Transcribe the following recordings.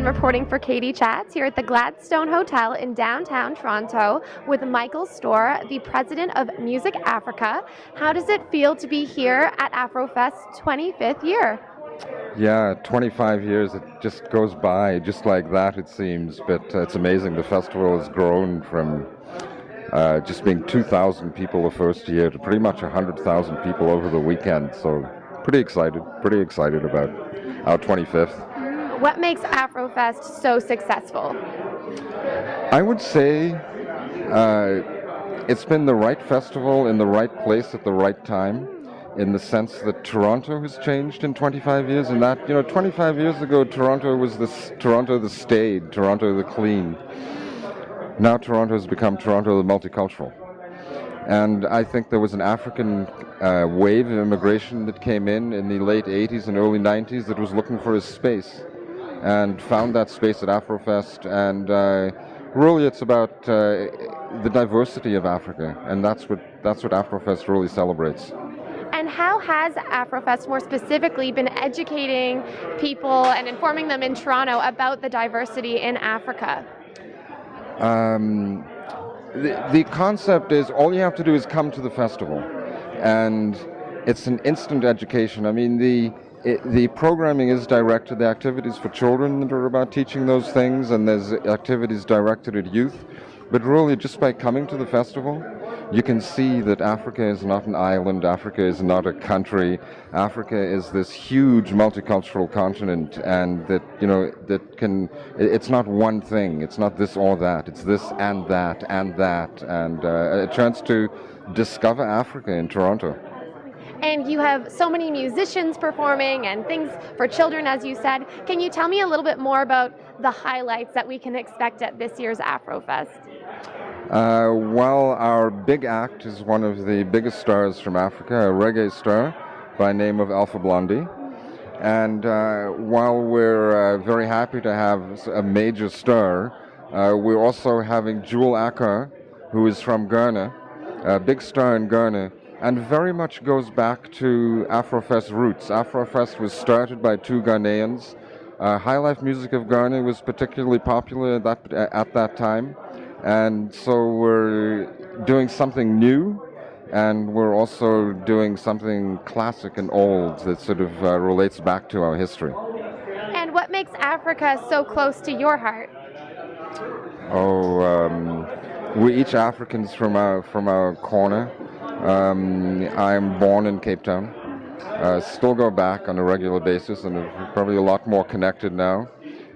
Uhlmann reporting for Katie Chats here at the Gladstone Hotel in downtown Toronto with MICHAEL Stohr, the president of Music Africa. How does it feel to be here at Afrofest's 25th year? Yeah, 25 years, it just goes by just like that, it seems, but it's amazing. The festival has grown from just being 2,000 people the first year to pretty much 100,000 people over the weekend, so pretty excited about our 25th. What makes Afrofest so successful? I would say it's been the right festival in the right place at the right time, in the sense that Toronto has changed in 25 years, and that, 25 years ago Toronto was Toronto the staid, Toronto the clean. Now Toronto has become Toronto the multicultural. And I think there was an African wave of immigration that came in the late 80s and early 90s that was looking for a space and found that space at Afrofest. And really it's about the diversity of Africa, and that's what Afrofest really celebrates. And how has Afrofest more specifically been educating people and informing them in Toronto about the diversity in Africa? The concept is all you have to do is come to the festival, and it's an instant education. I mean, the programming is directed, the activities for children that are about teaching those things, and there's activities directed at youth. But really, just by coming to the festival, you can see that Africa is not an island, Africa is not a country, Africa is this huge multicultural continent, and it's not one thing, it's not this or that, it's this and that, and a chance to discover Africa in Toronto. And you have so many musicians performing and things for children, as you said. Can you tell me a little bit more about the highlights that we can expect at this year's Afrofest? Well, our big act is one of the biggest stars from Africa, a reggae star by name of Alpha Blondy. And while we're very happy to have a major star, we're also having Jewel Akar, who is from Ghana, a big star in Ghana, and very much goes back to Afrofest roots. Afrofest was started by two Ghanaians. High life music of Ghana was particularly popular at that time. And so we're doing something new, and we're also doing something classic and old that sort of relates back to our history. And what makes Africa so close to your heart? We're each Africans from our corner. I'm born in Cape Town. Still go back on a regular basis, and are probably a lot more connected now.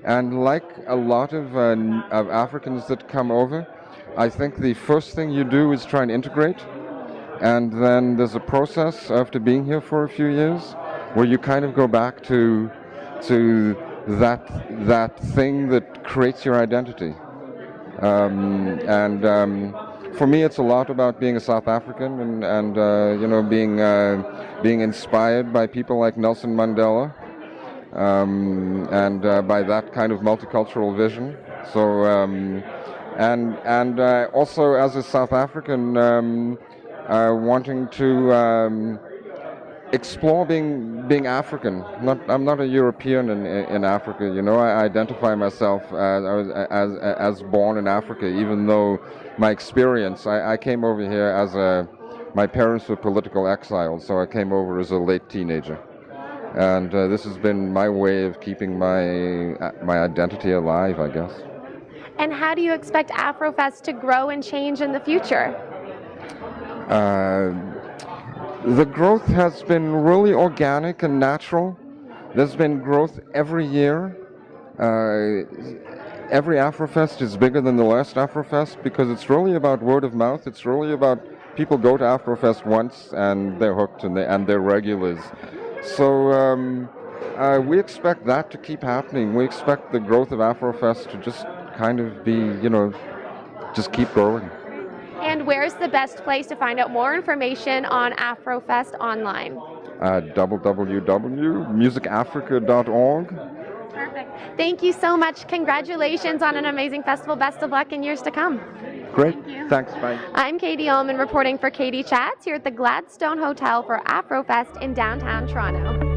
And like a lot of Africans that come over, I think the first thing you do is try and integrate, and then there's a process after being here for a few years where you kind of go back to that thing that creates your identity. For me, it's a lot about being a South African and being inspired by people like Nelson Mandela. By that kind of multicultural vision. So, also as a South African, wanting to explore being African. I'm not a European in Africa. I identify myself as born in Africa, even though my experience. I came over here my parents were political exiles, so I came over as a late teenager. And this has been my way of keeping my identity alive, I guess. And how do you expect Afrofest to grow and change in the future? The growth has been really organic and natural. There's been growth every year. Every Afrofest is bigger than the last Afrofest because it's really about word of mouth. It's really about people go to Afrofest once and they're hooked and they're regulars. So we expect that to keep happening. We expect the growth of Afrofest to just kind of be, just keep growing. And where's the best place to find out more information on Afrofest online? www.musicafrica.org. Perfect. Thank you so much. Congratulations on an amazing festival. Best of luck in years to come. Great. Thanks. Bye. I'm Katie Uhlmann reporting for Katie Chats here at the Gladstone Hotel for Afrofest in downtown Toronto.